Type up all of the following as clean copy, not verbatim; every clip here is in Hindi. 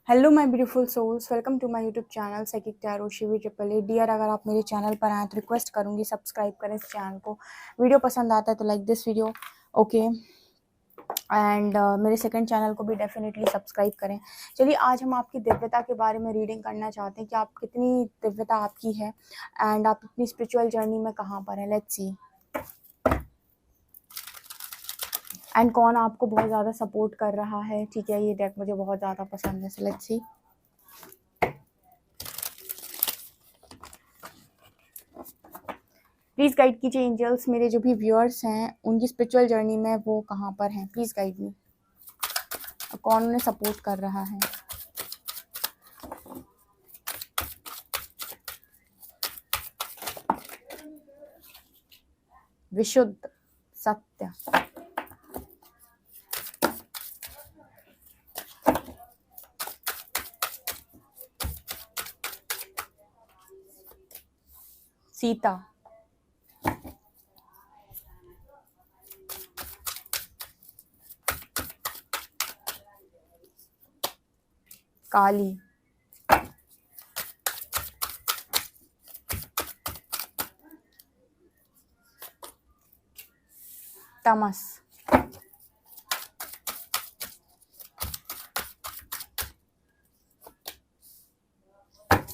Hello my beautiful souls, welcome to my YouTube channel psychic tarot Shivi triple A. Dear, अगर आप मेरे चैनल पर आए तो रिक्वेस्ट करूंगी सब्सक्राइब करें इस चैनल को। वीडियो पसंद आता है तो like this video, okay. And मेरे सेकंड चैनल को भी डेफिनेटली सब्सक्राइब करें। चलिए, आज हम आपकी दिव्यता के बारे में रीडिंग करना चाहते हैं कि आप कितनी दिव्यता आपकी है एंड आप अपनी स्पिरिचुअल जर्नी में कहाँ पर हैं। Let's see. एंड कौन आपको बहुत ज़्यादा सपोर्ट कर रहा है। ठीक है, ये डेक मुझे बहुत ज़्यादा पसंद है। So let's see. Please guide कीजिए एंजल्स, मेरे जो भी व्यूअर्स हैं उनकी स्पिरिचुअल जर्नी में वो कहाँ पर हैं। प्लीज़ गाइड मी, कौन उन्हें सपोर्ट कर रहा है। विशुद्ध सत्य, सीता, काली, तमस,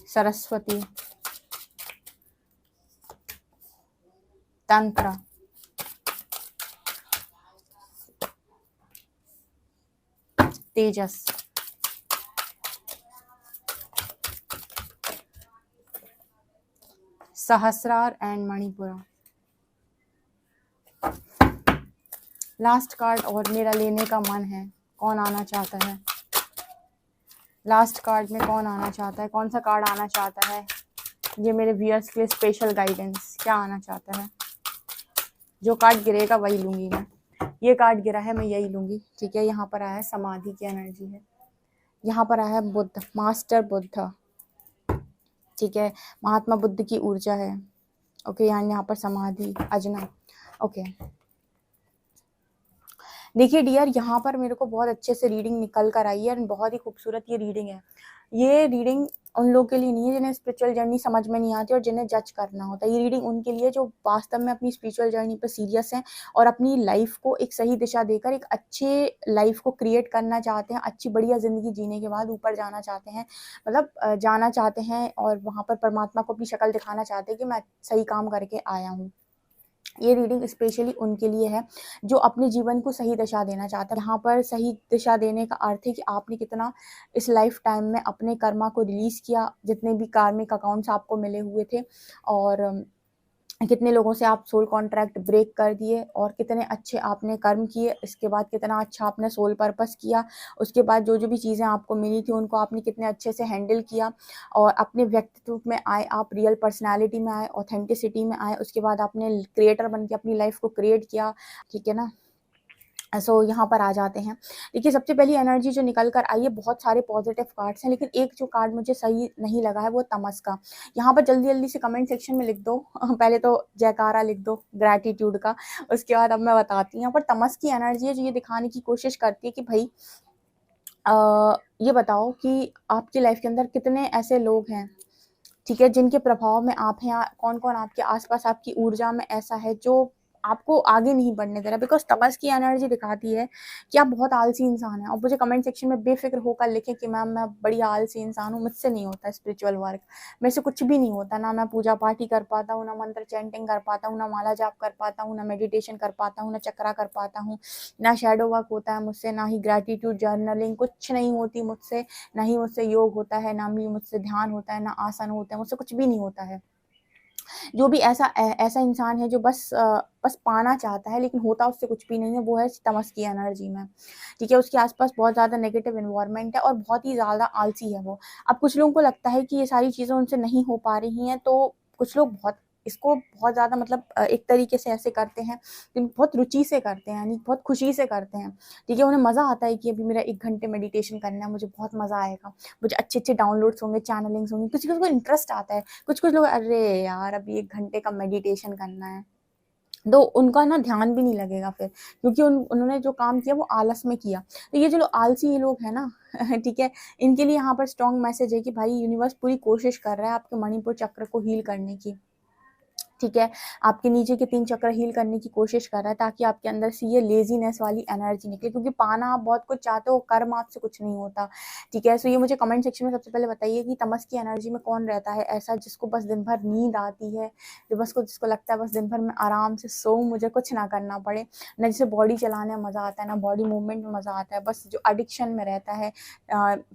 सरस्वती, तंत्र, तेजस, सहस्रार एंड मणिपुरा। लास्ट कार्ड और मेरा लेने का मन है। कौन आना चाहता है? लास्ट कार्ड में कौन आना चाहता है? कौन सा कार्ड आना चाहता है? ये मेरे व्यूअर्स के लिए स्पेशल गाइडेंस क्या आना चाहता है? जो कार्ड गिरेगा वही लूंगी मैं। ये कार्ड गिरा है, मैं यही लूंगी। ठीक है, यहाँ पर आया है समाधि की एनर्जी है। यहाँ पर आया है बुद्ध, मास्टर बुद्ध। ठीक है, महात्मा बुद्ध की ऊर्जा है। ओके, यहाँ पर समाधि, अजना। ओके, देखिए डियर, यहाँ पर मेरे को बहुत अच्छे से रीडिंग निकल कर आई है और बहुत ही खूबसूरत ये रीडिंग है। ये रीडिंग उन लोगों के लिए नहीं है जिन्हें स्पिरिचुअल जर्नी समझ में नहीं आती और जिन्हें जज करना होता है। ये रीडिंग उनके लिए जो वास्तव में अपनी स्पिरिचुअल जर्नी पर सीरियस हैं और अपनी लाइफ को एक सही दिशा देकर एक अच्छे लाइफ को क्रिएट करना चाहते हैं। अच्छी बढ़िया ज़िंदगी जीने के बाद ऊपर जाना चाहते हैं, मतलब जाना चाहते हैं और वहाँ पर परमात्मा को अपनी शक्ल दिखाना चाहते हैं कि मैं सही काम करके आया हूँ। ये रीडिंग स्पेशली उनके लिए है जो अपने जीवन को सही दिशा देना चाहता है। यहाँ पर सही दिशा देने का अर्थ है कि आपने कितना इस लाइफ टाइम में अपने कर्मा को रिलीज़ किया, जितने भी कार्मिक अकाउंट्स आपको मिले हुए थे, और कितने लोगों से आप सोल कॉन्ट्रैक्ट ब्रेक कर दिए और कितने अच्छे आपने कर्म किए। इसके बाद कितना अच्छा आपने सोल पर्पस किया। उसके बाद जो जो भी चीज़ें आपको मिली थी उनको आपने कितने अच्छे से हैंडल किया और अपने व्यक्तित्व में आए, आप रियल पर्सनालिटी में आए, ऑथेंटिसिटी में आए। उसके बाद आपने क्रिएटर बन के अपनी लाइफ को क्रिएट किया। ठीक है ना। सो यहाँ पर आ जाते हैं। देखिए, सबसे पहली एनर्जी जो निकल कर आई है, बहुत सारे पॉजिटिव कार्ड्स हैं लेकिन एक जो कार्ड मुझे सही नहीं लगा है वो तमस का। यहाँ पर जल्दी जल्दी से कमेंट सेक्शन में लिख दो पहले तो जयकारा लिख दो ग्रैटिट्यूड का, उसके बाद अब मैं बताती हूँ। यहाँ पर तमस की एनर्जी है जो ये दिखाने की कोशिश करती है कि भाई ये बताओ कि आपकी लाइफ के अंदर कितने ऐसे लोग हैं, ठीक है, जिनके प्रभाव में आप हैं। कौन कौन आपके आसपास आपकी ऊर्जा में ऐसा है जो आपको आगे नहीं बढ़ने दे रहा। बिकॉज तमस की एनर्जी दिखाती है कि आप बहुत आलसी इंसान हैं। और मुझे कमेंट सेक्शन में बेफिक्र होकर लिखें कि मैम मैं बड़ी आलसी इंसान हूँ, मुझसे नहीं होता स्पिरिचुअल वर्क, मेरे से कुछ भी नहीं होता। ना मैं पूजा पाठ ही कर पाता हूँ, ना मंत्र चैंटिंग कर पाता हूँ, ना माला जाप कर पाता हूँ, ना मेडिटेशन कर पाता हूँ, ना चक्रा कर पाता हूँ, ना शेडो वर्क होता है मुझसे, ना ही ग्रैटिट्यूड जर्नलिंग, कुछ नहीं होती मुझसे। ना ही मुझसे योग होता है, ना ही मुझसे ध्यान होता है, ना आसन होता है, मुझसे कुछ भी नहीं होता है। जो भी ऐसा ऐसा इंसान है जो बस पाना चाहता है लेकिन होता उससे कुछ भी नहीं है, वो है तमस की एनर्जी में। ठीक है, उसके आसपास बहुत ज़्यादा नेगेटिव एनवायरनमेंट है और बहुत ही ज़्यादा आलसी है वो। अब कुछ लोगों को लगता है कि ये सारी चीज़ें उनसे नहीं हो पा रही हैं, तो कुछ लोग इसको बहुत ज़्यादा, मतलब एक तरीके से ऐसे करते हैं, बहुत रुचि से करते हैं, यानी बहुत खुशी से करते हैं। ठीक है, उन्हें मज़ा आता है कि अभी मेरा 1 घंटे मेडिटेशन करना है, मुझे बहुत मज़ा आएगा, मुझे अच्छे डाउनलोड्स होंगे, चैनलिंग्स होंगी। किसी को इंटरेस्ट आता है। कुछ लोग, अरे यार अभी 1 घंटे का मेडिटेशन करना है, तो उनका ना ध्यान भी नहीं लगेगा फिर, क्योंकि उन्होंने जो काम किया वो आलस में किया। तो ये जो आलसी ये लोग हैं ना ठीक है, इनके लिए यहाँ पर स्ट्रॉन्ग मैसेज है कि भाई यूनिवर्स पूरी कोशिश कर रहा है आपके मणिपुर चक्र को हील करने की, ठीक है, आपके नीचे के 3 चक्र हील करने की कोशिश कर रहा है, ताकि आपके अंदर से ये लेज़ीनेस वाली एनर्जी निकले, क्योंकि पाना आप बहुत कुछ चाहते हो, कर्म आपसे कुछ नहीं होता, ठीक है। सो ये मुझे कमेंट सेक्शन में सबसे पहले बताइए कि तमस की एनर्जी में कौन रहता है ऐसा, जिसको बस दिन भर नींद आती है, जिसको लगता है बस दिन भर मैं आराम से सोऊं, मुझे कुछ ना करना पड़े, ना जिसे बॉडी चलाने में मज़ा आता है, ना बॉडी मूवमेंट में मज़ा आता है, बस जो एडिक्शन में रहता है,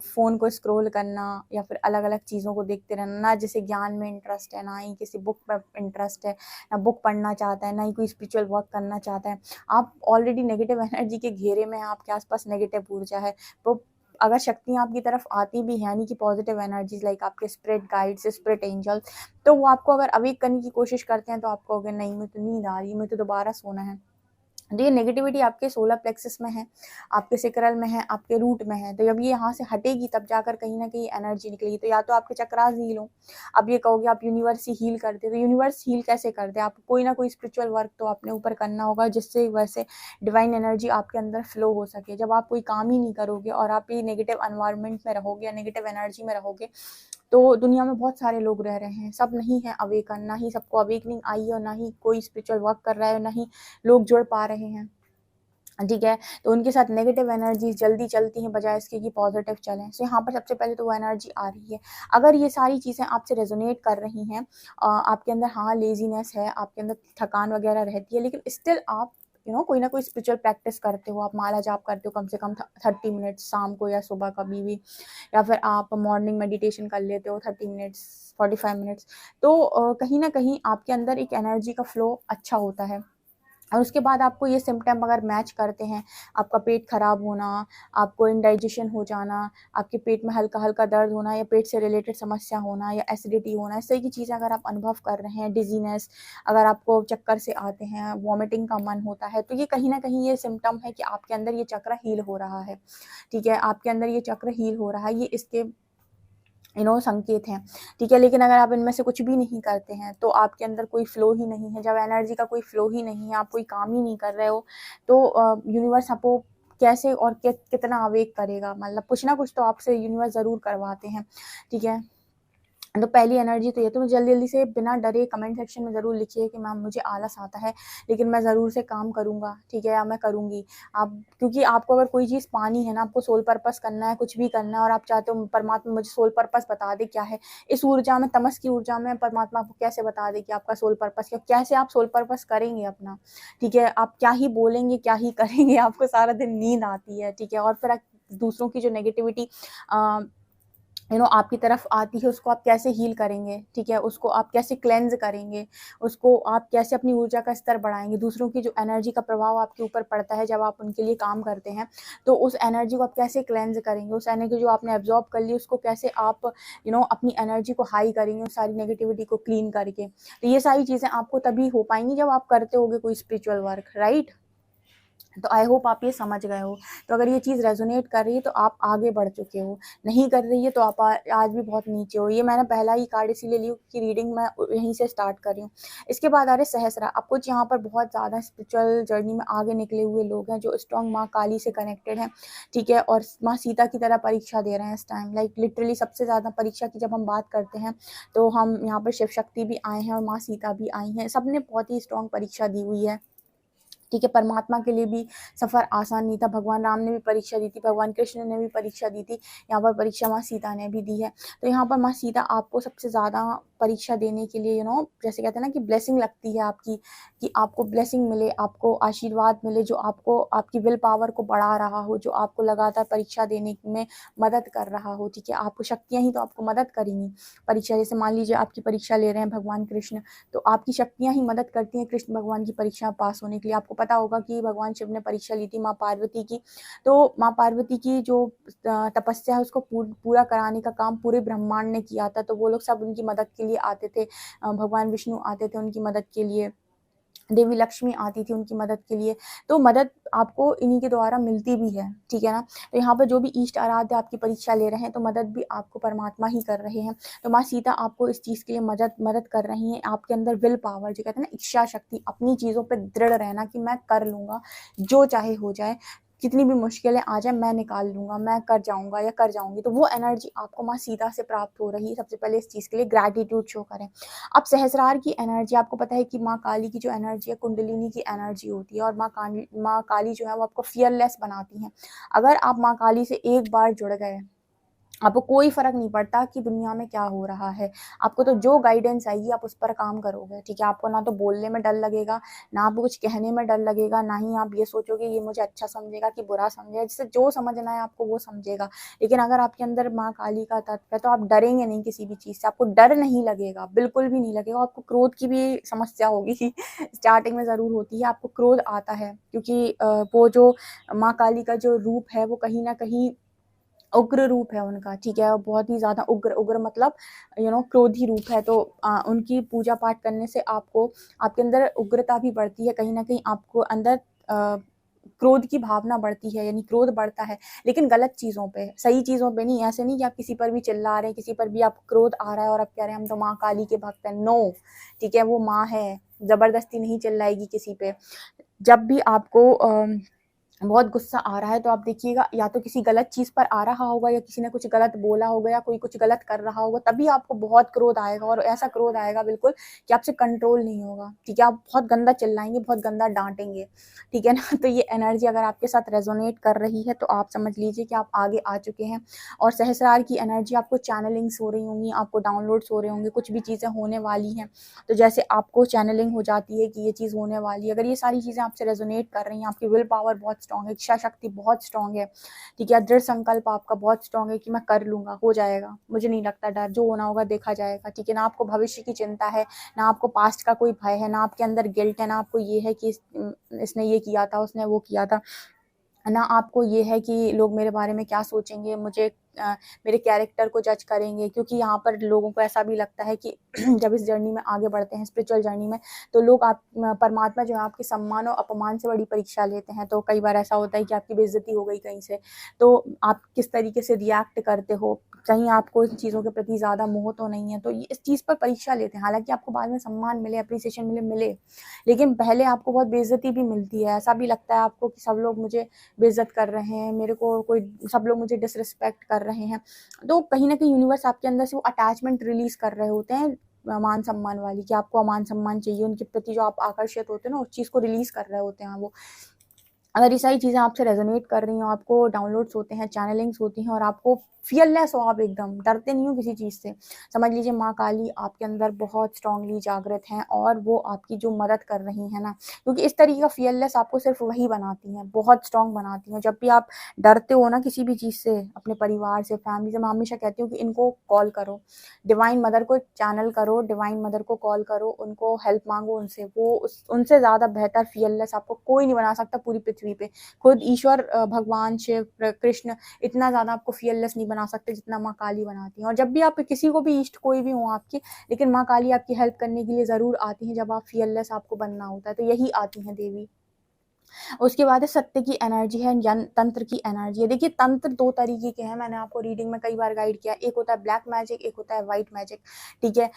फ़ोन को स्क्रॉल करना या फिर अलग-अलग चीज़ों को देखते रहना, ना जिसे ज्ञान में इंटरेस्ट है, ना ही किसी बुक में इंटरेस्ट है, ना बुक पढ़ना चाहता है, ना ही कोई स्पिरिचुअल वर्क करना चाहता है। आप ऑलरेडी नेगेटिव एनर्जी के घेरे में हैं, आपके आस-पास नेगेटिव ऊर्जा है, तो अगर शक्तियाँ आपकी तरफ आती भी हैं, यानी कि पॉजिटिव एनर्जीज़ लाइक आपके स्पिरिट गाइड्स, स्पिरिट एंजल्स, तो वो आपको अगर अवेक करने की कोशिश करते हैं, तो आप कहोगे नहीं मुझे तो नींद आ रही है, मुझे तो दोबारा सोना है। ये नेगेटिविटी आपके सोलर प्लेक्सस में है, आपके सेक्रल में है, आपके रूट में है, तो जब ये यहाँ से हटेगी तब जाकर कहीं न कहीं एनर्जी निकलेगी, तो या तो आपके चक्रास हील हों। अब ये कहोगे आप यूनिवर्स ही हील करते, तो यूनिवर्स हील कैसे करते? आपको कोई ना कोई स्पिरिचुअल वर्क तो अपने ऊपर करना होगा, जिससे वैसे डिवाइन एनर्जी आपके अंदर फ्लो हो सके। जब आप कोई काम ही नहीं करोगे और आप ये नेगेटिव एनवायरनमेंट में रहोगे या नेगेटिव एनर्जी में रहोगे, तो दुनिया में बहुत सारे लोग रह रहे हैं, सब नहीं है अवेकन, ना ही सबको अवेकनिंग आई है और ना ही कोई स्पिरिचुअल वर्क कर रहा है, ना ही लोग जुड़ पा रहे हैं, ठीक है। तो उनके साथ नेगेटिव एनर्जी जल्दी चलती हैं बजाय इसके कि पॉजिटिव चलें। सो यहाँ पर सबसे पहले तो वो एनर्जी आ रही है। अगर ये सारी चीज़ें आपसे रेजोनेट कर रही हैं, आपके अंदर हाँ लेज़ीनेस है, आपके अंदर थकान वगैरह रहती है, लेकिन स्टिल आप कोई ना कोई स्पिरिचुअल प्रैक्टिस करते हो, आप माला जाप करते हो कम से कम 30 मिनट्स शाम को या सुबह कभी भी, या फिर आप मॉर्निंग मेडिटेशन कर लेते हो 30 मिनट्स, 45 मिनट्स, तो कहीं न कहीं आपके अंदर एक एनर्जी का फ्लो अच्छा होता है। और उसके बाद आपको ये सिम्पटम अगर मैच करते हैं, आपका पेट खराब होना, आपको इंडाइजेशन हो जाना, आपके पेट में हल्का-हल्का दर्द होना या पेट से रिलेटेड समस्या होना या एसिडिटी होना, इस तरह की चीज़ें अगर आप अनुभव कर रहे हैं, डिज़ीनेस, अगर आपको चक्कर से आते हैं, वॉमिटिंग का मन होता है, तो ये कहीं न कहीं ये सिम्पटम है कि आपके अंदर ये चक्र हील हो रहा है, ठीक है? आपके अंदर ये चक्र हील हो रहा है, ये इसके संकेत हैं, ठीक है। लेकिन अगर आप इनमें से कुछ भी नहीं करते हैं, तो आपके अंदर कोई फ्लो ही नहीं है। जब एनर्जी का कोई फ्लो ही नहीं है, आप कोई काम ही नहीं कर रहे हो, तो यूनिवर्स आपको कैसे और कितना अवेक करेगा? मतलब कुछ ना कुछ तो आपसे यूनिवर्स ज़रूर करवाते हैं, ठीक है। तो पहली एनर्जी तो ये, तो जल्दी-जल्दी से बिना डरे कमेंट सेक्शन में ज़रूर लिखिए कि मैम मुझे आलस आता है, लेकिन मैं ज़रूर से काम करूँगा, ठीक है, या मैं करूँगी। आप क्योंकि आपको अगर कोई चीज़ पानी है ना, आपको सोल पर्पस करना है, कुछ भी करना है और आप चाहते हो परमात्मा मुझे सोल पर्पस बता दे क्या है। इस ऊर्जा में, तमस की ऊर्जा में परमात्मा आपको कैसे बता दे कि आपका सोल पर्पस क्या, कैसे आप सोल पर्पस करेंगे अपना, ठीक है। आप क्या ही बोलेंगे, क्या ही करेंगे, आपको सारा दिन नींद आती है, ठीक है, और फिर दूसरों की जो नेगेटिविटी आपकी तरफ आती है, उसको आप कैसे हील करेंगे, ठीक है, उसको आप कैसे क्लेंज करेंगे, उसको आप कैसे अपनी ऊर्जा का स्तर बढ़ाएंगे। दूसरों की जो एनर्जी का प्रभाव आपके ऊपर पड़ता है जब आप उनके लिए काम करते हैं, तो उस एनर्जी को आप कैसे क्लेंज करेंगे, उस एनर्जी जो आपने एब्जॉर्ब कर ली उसको कैसे आप अपनी एनर्जी को हाई करेंगे, उस सारी नेगेटिविटी को क्लीन करके। तो ये सारी चीज़ें आपको तभी हो पाएंगी जब आप करते होगे कोई स्पिरिचुअल वर्क, राइट। तो आई होप आप ये समझ गए हो। तो अगर ये चीज़ रेजोनेट कर रही है तो आप आगे बढ़ चुके हो, नहीं कर रही है तो आप आज भी बहुत नीचे हो। ये मैंने पहला ही कार्ड इसीलिए ली कि रीडिंग मैं यहीं से स्टार्ट कर रही हूँ। इसके बाद आ रहे सहस्रा। अब कुछ यहाँ पर बहुत ज़्यादा स्पिरिचुअल जर्नी में आगे निकले हुए लोग हैं जो स्ट्रॉन्ग माँ काली से कनेक्टेड हैं, ठीक है, और माँ सीता की तरह परीक्षा दे रहे हैं इस टाइम। लाइक लिटरली सबसे ज़्यादा परीक्षा की जब हम बात करते हैं तो हम यहाँ पर शिव शक्ति भी आए हैं और माँ सीता भी आई हैं। सबने बहुत ही स्ट्रॉन्ग परीक्षा दी हुई है, ठीक है। परमात्मा के लिए भी सफ़र आसान नहीं था, भगवान राम ने भी परीक्षा दी थी, भगवान कृष्ण ने भी परीक्षा दी थी, यहाँ पर परीक्षा माँ सीता ने भी दी है। तो यहाँ पर माँ सीता आपको सबसे ज़्यादा परीक्षा देने के लिए जैसे कहते हैं ना कि ब्लेसिंग लगती है आपकी, कि आपको ब्लेसिंग मिले, आपको आशीर्वाद मिले जो आपको आपकी विल पावर को बढ़ा रहा हो, जो आपको लगातार परीक्षा देने में मदद कर रहा हो, ठीक है। आपको शक्तियाँ ही तो आपको मदद करेंगी परीक्षा। जैसे मान लीजिए आपकी परीक्षा ले रहे हैं भगवान कृष्ण, तो आपकी शक्तियाँ ही मदद करती हैं कृष्ण भगवान की परीक्षा पास होने के लिए। आपको पता होगा कि भगवान शिव ने परीक्षा ली थी माँ पार्वती की, तो माँ पार्वती की जो तपस्या है उसको पूरा कराने का काम पूरे ब्रह्मांड ने किया था, तो वो लोग सब उनकी मदद के लिए आते थे, भगवान विष्णु आते थे उनकी मदद के लिए, देवी लक्ष्मी आती थी उनकी मदद के लिए, तो मदद आपको इन्हीं के द्वारा मिलती भी है, ठीक है ना। तो यहाँ पर जो भी इष्ट आराध्य आपकी परीक्षा ले रहे हैं, तो मदद भी आपको परमात्मा ही कर रहे हैं। तो माँ सीता आपको इस चीज़ के लिए मदद कर रही हैं। आपके अंदर विल पावर, जो कहते हैं ना, इच्छा शक्ति, अपनी चीज़ों पे दृढ़ रहना कि मैं कर लूँगा, जो चाहे हो जाए, कितनी भी मुश्किलें आ जाए मैं निकाल लूँगा, मैं कर जाऊँगा या कर जाऊँगी। तो वो एनर्जी आपको माँ सीता से प्राप्त हो रही है। सबसे पहले इस चीज़ के लिए ग्रैटिट्यूड शो करें। अब सहस्रार की एनर्जी, आपको पता है कि माँ काली की जो एनर्जी है कुंडलिनी की एनर्जी होती है, और माँ काली जो है वो आपको फियरलेस बनाती हैं। अगर आप माँ काली से एक बार जुड़ गए, आपको कोई फ़र्क नहीं पड़ता कि दुनिया में क्या हो रहा है। आपको तो जो गाइडेंस आएगी आप उस पर काम करोगे, ठीक है। आपको ना तो बोलने में डर लगेगा, ना आपको कुछ कहने में डर लगेगा, ना ही आप ये सोचोगे ये मुझे अच्छा समझेगा कि बुरा समझेगा। जिसे जो समझना है आपको वो समझेगा। लेकिन अगर आपके अंदर माँ काली का तत्व है तो आप डरेंगे नहीं किसी भी चीज़ से, आपको डर नहीं लगेगा, बिल्कुल भी नहीं लगेगा। आपको क्रोध की भी समस्या होगी स्टार्टिंग में ज़रूर होती है, आपको क्रोध आता है क्योंकि वो जो माँ काली का जो रूप है वो कहीं न कहीं उग्र रूप है उनका, ठीक है। बहुत ही ज़्यादा उग्र, उग्र मतलब क्रोधी रूप है। तो उनकी पूजा पाठ करने से आपको, आपके अंदर उग्रता भी बढ़ती है, कहीं न कहीं आपको अंदर क्रोध की भावना बढ़ती है, यानी क्रोध बढ़ता है, लेकिन गलत चीज़ों पे, सही चीज़ों पे नहीं। ऐसे नहीं कि आप किसी पर भी चिल्ला रहे हैं, किसी पर भी आपको क्रोध आ रहा है और आप कह रहे हैं हम तो माँ काली के भक्त हैं, नो, ठीक है, वो माँ है, ज़बरदस्ती नहीं चिल्लाएगी किसी पे। जब भी आपको बहुत गुस्सा आ रहा है तो आप देखिएगा, या तो किसी गलत चीज़ पर आ रहा होगा, या किसी ने कुछ गलत बोला होगा, या कोई कुछ गलत कर रहा होगा, तभी आपको बहुत क्रोध आएगा, और ऐसा क्रोध आएगा बिल्कुल कि आपसे कंट्रोल नहीं होगा, ठीक है। आप बहुत गंदा चिल्लाएंगे, बहुत गंदा डांटेंगे, ठीक है ना। तो ये एनर्जी अगर आपके साथ रेजोनेट कर रही है तो आप समझ लीजिए कि आप आगे आ चुके हैं। और सहस्रार की एनर्जी, आपको चैनलिंग्स हो रही होंगी, आपको डाउनलोड्स हो रहे होंगे, कुछ भी चीज़ें होने वाली हैं। तो जैसे आपको चैनलिंग हो जाती है कि ये चीज़ होने वाली है, अगर ये सारी चीज़ें आपसे रेजोनेट कर रही हैं, आपकी विल पावर बहुत स्ट्रॉन्ग है, इच्छा शक्ति बहुत स्ट्रॉन्ग है, ठीक है, दृढ़ संकल्प आपका बहुत स्ट्रॉन्ग है कि मैं कर लूँगा, हो जाएगा, मुझे नहीं लगता डर, जो होना होगा देखा जाएगा, ठीक है। ना आपको भविष्य की चिंता है, ना आपको पास्ट का कोई भय है, ना आपके अंदर गिल्ट है, ना आपको ये है कि इसने ये किया था, उसने वो किया था, ना आपको ये है कि लोग मेरे बारे में क्या सोचेंगे, मुझे मेरे कैरेक्टर को जज करेंगे। क्योंकि यहाँ पर लोगों को ऐसा भी लगता है कि जब इस जर्नी में आगे बढ़ते हैं, स्पिरिचुअल जर्नी में, तो लोग आप परमात्मा जो है आपके सम्मान और अपमान से बड़ी परीक्षा लेते हैं। तो कई बार ऐसा होता है कि आपकी बेइज्जती हो गई कहीं से, तो आप किस तरीके से रिएक्ट करते हो, कहीं आपको इन चीज़ों के प्रति ज़्यादा मोह तो नहीं है, तो ये इस चीज़ पर परीक्षा लेते हैं। हालाँकि आपको बाद में सम्मान मिले, एप्रिसिएशन मिले, लेकिन पहले आपको बहुत बेइज्जती भी मिलती है। ऐसा भी लगता है आपको कि सब लोग मुझे बेइज्जत कर रहे हैं, मेरे को कोई, सब लोग मुझे डिसरिस्पेक्ट कर रहे हैं। तो कहीं न कहीं यूनिवर्स आपके अंदर से वो अटैचमेंट रिलीज़ कर रहे होते हैं मान-सम्मान वाली, कि आपको मान-सम्मान चाहिए, उनके प्रति जो आप आकर्षित होते हैं ना, उस चीज़ को रिलीज़ कर रहे होते हैं वो। अगर ये सारी चीज़ें आपसे रेजोनेट कर रही हो, आपको डाउनलोड्स होते हैं, चैनलिंग्स होती हैं, और आपको फ़ियरलेस हो, आप एकदम डरते नहीं हो किसी चीज़ से, समझ लीजिए माँ काली आपके अंदर बहुत स्ट्रांगली जागृत हैं, और वो आपकी जो मदद कर रही हैं ना, क्योंकि इस तरीके का फ़ियरलेस आपको सिर्फ़ वही बनाती हैं, बहुत स्ट्रांग बनाती हैं। जब भी आप डरते हो ना किसी भी चीज़ से, अपने परिवार से, फैमिली से, मैं हमेशा कहती हूँ कि इनको कॉल करो, डिवाइन मदर को चैनल करो, डिवाइन मदर को कॉल करो, उनको हेल्प माँगो उनसे, वो उनसे ज़्यादा बेहतर फ़ियरलेस आपको कोई नहीं बना सकता पूरी पृथ्वी पे। खुद ईश्वर, भगवान शिव, कृष्ण इतना ज़्यादा आपको फ़ियरलेस नहीं बना सकते जितना माँ काली बनाती हैं। और जब भी आप किसी को भी इष्ट कोई भी हो आपकी, लेकिन माँ काली आपकी हेल्प करने के लिए ज़रूर आती हैं जब आप फ़ियरलेस आपको बनना होता है, तो यही आती हैं देवी। उसके बाद है सत्य की एनर्जी है, तंत्र की एनर्जी है। देखिए तंत्र 2 तरीके के हैं, मैंने आपको रीडिंग में कई बार गाइड किया। एक होता है ब्लैक मैजिक, एक होता है व्हाइट मैजिक, ठीक है।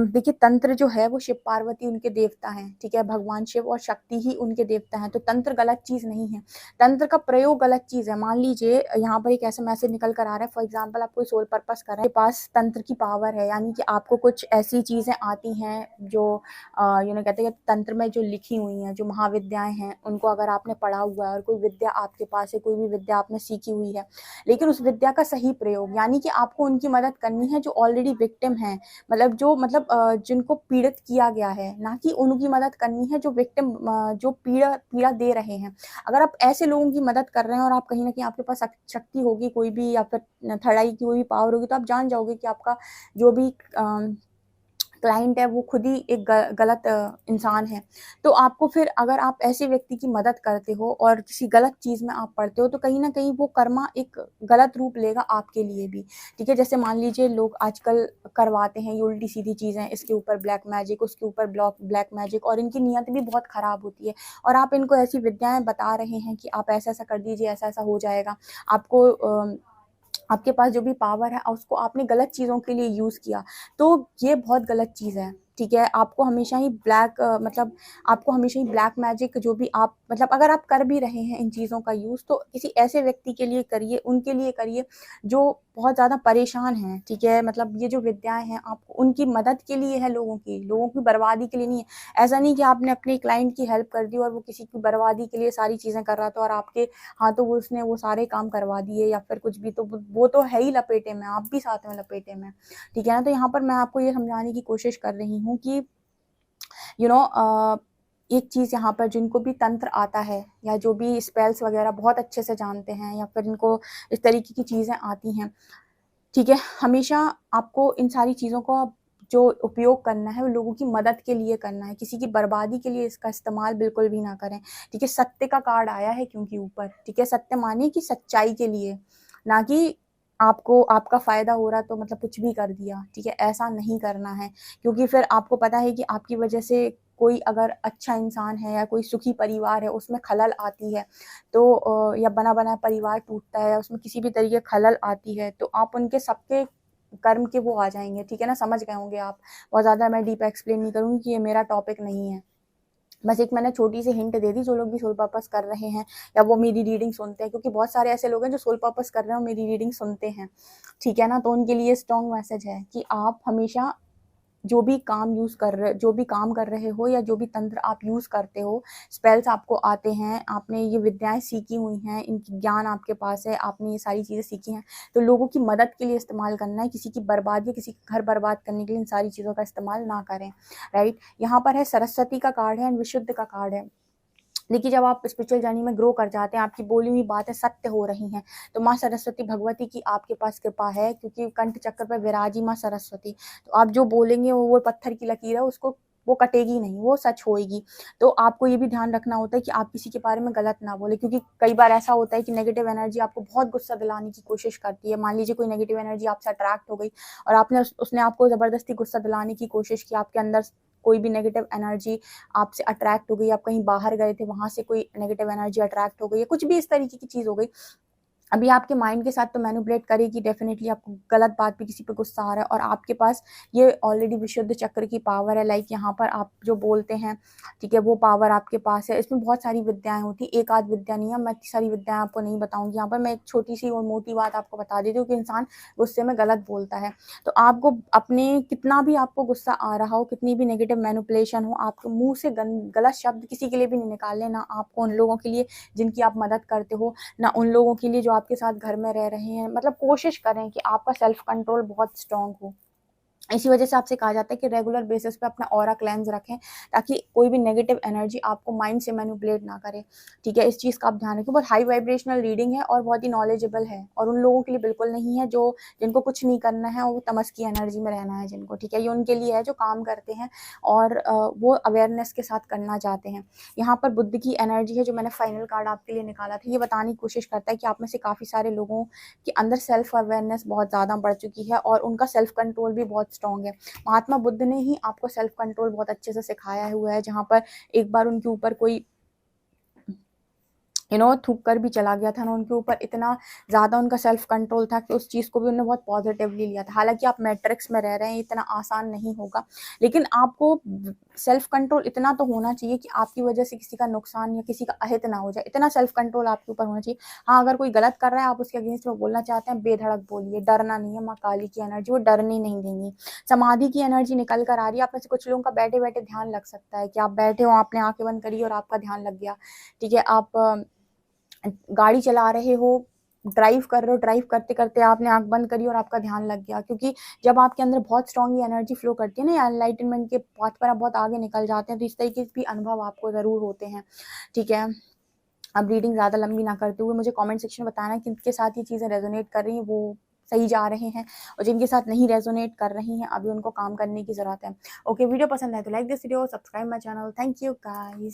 देखिए तंत्र जो है वो शिव पार्वती उनके देवता हैं, ठीक है, भगवान शिव और शक्ति ही उनके देवता हैं। तो तंत्र गलत चीज़ नहीं है, तंत्र का प्रयोग गलत चीज़ है। मान लीजिए यहाँ पर एक ऐसा मैसेज निकल कर आ रहा है, फॉर एग्जाम्पल आप कोई सोल पर्पस कर रहे हैं, आपके पास तंत्र की पावर है, यानी कि आपको कुछ ऐसी चीज़ें आती हैं जो कहते हैं कि तंत्र में जो लिखी हुई हैं, जो महाविद्याएं हैं, उनको अगर आपने पढ़ा हुआ है और कोई विद्या आपके पास है, कोई भी विद्या आपने सीखी हुई है, लेकिन उस विद्या का सही प्रयोग, यानी कि आपको उनकी मदद करनी है जो ऑलरेडी विक्टिम हैं, मतलब जो जिनको पीड़ित किया गया है, ना कि उनकी मदद करनी है जो विक्टिम, जो पीड़ा पीड़ा दे रहे हैं। अगर आप ऐसे लोगों की मदद कर रहे हैं और आप कहीं ना कहीं आपके पास शक्ति होगी कोई भी, या फिर थर्ड आई की कोई भी पावर होगी, तो आप जान जाओगे कि आपका जो भी क्लाइंट है वो खुद ही एक गलत इंसान है, तो आपको फिर अगर आप ऐसे व्यक्ति की मदद करते हो और किसी गलत चीज़ में आप पड़ते हो, तो कहीं न कहीं वो कर्मा एक गलत रूप लेगा आपके लिए भी, ठीक है? जैसे मान लीजिए लोग आजकल करवाते हैं ये उल्टी-सीधी चीज़ें, इसके ऊपर ब्लैक मैजिक, उसके ऊपर ब्लैक मैजिक, और इनकी नीयत भी बहुत ख़राब होती है, और आप इनको ऐसी विद्याएँ बता रहे हैं कि आप ऐसा-ऐसा कर दीजिए, ऐसा-ऐसा हो जाएगा। आपको आपके पास जो भी पावर है उसको आपने गलत चीज़ों के लिए यूज़ किया, तो ये बहुत गलत चीज़ है, ठीक है? आपको हमेशा ही मतलब आपको हमेशा ही ब्लैक मैजिक जो भी आप मतलब अगर आप कर भी रहे हैं इन चीज़ों का यूज़, तो किसी ऐसे व्यक्ति के लिए करिए, उनके लिए करिए जो बहुत ज़्यादा परेशान हैं, ठीक है? मतलब ये जो विद्याएँ हैं आपको उनकी मदद के लिए है, लोगों की बर्बादी के लिए नहीं है। ऐसा नहीं कि आपने अपने क्लाइंट की हेल्प कर दी और वो किसी की बर्बादी के लिए सारी चीज़ें कर रहा था और आपके हाथों वो उसने वो सारे काम करवा दिए या फिर कुछ भी, तो वो तो है ही लपेटे में, आप भी साथ में लपेटे में, ठीक है ना? तो यहाँ पर मैं आपको ये समझाने की कोशिश कर रही हूँ कि यू नो एक चीज़ यहाँ पर जिनको भी तंत्र आता है या जो भी स्पेल्स वगैरह बहुत अच्छे से जानते हैं या फिर इनको इस तरीके की चीज़ें आती हैं, ठीक है? हमेशा आपको इन सारी चीज़ों को जो उपयोग करना है वो लोगों की मदद के लिए करना है, किसी की बर्बादी के लिए इसका इस्तेमाल बिल्कुल भी ना करें, ठीक है? सत्य का कार्ड आया है क्योंकि ऊपर, ठीक है? सत्य मानिए कि सच्चाई के लिए, ना कि आपको आपका फ़ायदा हो रहा तो मतलब कुछ भी कर दिया, ठीक है? ऐसा नहीं करना है, क्योंकि फिर आपको पता है कि आपकी वजह से कोई अगर अच्छा इंसान है या कोई सुखी परिवार है उसमें खलल आती है, तो या बना-बनाया परिवार टूटता है, उसमें किसी भी तरीके खलल आती है, तो आप उनके सबके कर्म के वो आ जाएँगे, ठीक है ना? समझ गए होंगे आप। बहुत ज़्यादा मैं डीप एक्सप्लेन नहीं करूँगी कि ये मेरा टॉपिक नहीं है। बस एक मैंने छोटी-सी हिंट दे दी, जो लोग भी सोल पर्पस कर रहे हैं या वो मेरी रीडिंग सुनते हैं, क्योंकि बहुत सारे ऐसे लोग हैं जो सोल पर्पस कर रहे हैं और मेरी रीडिंग सुनते हैं, ठीक है ना? तो उनके लिए स्ट्रॉन्ग मैसेज है कि आप हमेशा जो भी काम कर रहे हो या जो भी तंत्र आप यूज़ करते हो, स्पेल्स आपको आते हैं, आपने ये विद्याएँ सीखी हुई हैं, इनकी ज्ञान आपके पास है, आपने ये सारी चीज़ें सीखी हैं, तो लोगों की मदद के लिए इस्तेमाल करना है, किसी की बर्बादी या किसी का घर बर्बाद करने के लिए इन सारी चीज़ों का इस्तेमाल ना करें, राइट? यहाँ पर है सरस्वती का कार्ड है एंड विशुद्ध का कार्ड है। देखिए, जब आप स्पिरिचुअल जर्नी में ग्रो कर जाते हैं, आपकी बोली हुई बातें सत्य हो रही हैं, तो माँ सरस्वती भगवती की आपके पास कृपा है, क्योंकि कंठ चक्र पे विराजी माँ सरस्वती। तो आप जो बोलेंगे वो पत्थर की लकीर है, उसको वो कटेगी नहीं, वो सच होएगी। तो आपको ये भी ध्यान रखना होता है कि आप किसी के बारे में गलत ना बोलें, क्योंकि कई बार ऐसा होता है कि नेगेटिव एनर्जी आपको बहुत गुस्सा दिलाने की कोशिश करती है। मान लीजिए कोई नेगेटिव एनर्जी आपसे अट्रैक्ट हो गई और उसने आपको ज़बरदस्ती गुस्सा दिलाने की कोशिश की, आपके अंदर कोई भी नेगेटिव एनर्जी आपसे अट्रैक्ट हो गई, आप कहीं बाहर गए थे, वहाँ से कोई नेगेटिव एनर्जी अट्रैक्ट हो गई या कुछ भी इस तरीके की चीज़ हो गई। अभी आपके माइंड के साथ तो मैनिपुलेट करेगी डेफ़िनेटली, आपको गलत बात पे किसी पे गुस्सा आ रहा है और आपके पास ये ऑलरेडी विशुद्ध चक्र की पावर है, लाइक यहाँ पर आप जो बोलते हैं, ठीक है, वो पावर आपके पास है। इसमें बहुत सारी विद्याएँ होती हैं, एक आध विद्या नहीं है, मैं इतनी सारी विद्याएँ आपको नहीं बताऊँगी। यहाँ पर मैं एक छोटी-सी और मोटी बात आपको बता देती हूँ कि इंसान गुस्से में गलत बोलता है। तो आपको अपने कितना भी आपको गुस्सा आ रहा हो, कितनी भी नेगेटिव मैनिपुलेशन हो, आपके मुँह से गलत शब्द किसी के लिए भी नहीं निकालने, ना आपको उन लोगों के लिए जिनकी आप मदद करते हो, ना उन लोगों के लिए जो आपके साथ घर में रह रहे हैं। मतलब कोशिश करें कि आपका सेल्फ कंट्रोल बहुत स्ट्रॉन्ग हो। इसी वजह से आपसे कहा जाता है कि रेगुलर बेसिस पे अपना ऑरा क्लेंस रखें, ताकि कोई भी नेगेटिव एनर्जी आपको माइंड से मैनिपुलेट ना करे, ठीक है? इस चीज़ का आप ध्यान रखें। बहुत हाई वाइब्रेशनल रीडिंग है और बहुत ही नॉलेजेबल है, और उन लोगों के लिए बिल्कुल नहीं है जो जिनको कुछ नहीं करना है और वो तमस की एनर्जी में रहना है जिनको, ठीक है? ये उनके लिए है जो काम करते हैं और वो अवेयरनेस के साथ करना चाहते हैं। यहाँ पर बुद्ध की एनर्जी है, जो मैंने फाइनल कार्ड आपके लिए निकाला था, ये बताने की कोशिश करता है कि आप में से काफ़ी सारे लोगों के अंदर सेल्फ अवेयरनेस बहुत ज़्यादा बढ़ चुकी है और उनका सेल्फ कंट्रोल भी बहुत स्ट्रॉन्ग है। महात्मा बुद्ध ने ही आपको सेल्फ कंट्रोल बहुत अच्छे से सिखाया हुआ है, जहाँ पर एक बार उनके ऊपर कोई थूक कर भी चला गया था ना, उनके ऊपर इतना ज़्यादा उनका सेल्फ कंट्रोल था कि उस चीज़ को भी उन्होंने बहुत पॉजिटिवली लिया था। हालाँकि आप मैट्रिक्स में रह रहे हैं, इतना आसान नहीं होगा, लेकिन आपको सेल्फ कंट्रोल इतना तो होना चाहिए कि आपकी वजह से किसी का नुकसान या किसी का अहित ना हो जाए, इतना सेल्फ कंट्रोल आपके ऊपर होना चाहिए। हाँ, अगर कोई गलत कर रहा है, आप उसके अगेंस्ट में बोलना चाहते हैं, बेधड़क बोलिए, डरना नहीं है। माँ काली की एनर्जी वो डरने नहीं देंगी। समाधि की एनर्जी निकल कर आ रही है। आप में से कुछ लोगों का बैठे-बैठे ध्यान लग सकता है कि आप बैठे हो, आपने आँखें बंद करी और आपका ध्यान लग गया, ठीक है? आप गाड़ी चला रहे हो, ड्राइव कर रहे हो, ड्राइव करते-करते आपने आँख बंद करी और आपका ध्यान लग गया, क्योंकि जब आपके अंदर बहुत स्ट्रॉन्ग ये एनर्जी फ्लो करती है ना, या एनलाइटनमेंट के पाथ पर आप बहुत आगे निकल जाते हैं, तो इस तरीके के भी अनुभव आपको ज़रूर होते हैं, ठीक है? अब रीडिंग ज़्यादा लंबी ना करते हुए मुझे कमेंट सेक्शन में बताना कि किनके साथ ये चीज़ें रेज़ोनेट कर रही हैं, वो सही जा रहे हैं और जिनके साथ नहीं रेजोनेट कर रही हैं, अभी उनको काम करने की ज़रूरत है। ओके, वीडियो पसंद है तो like this video, subscribe my channel. Thank you guys.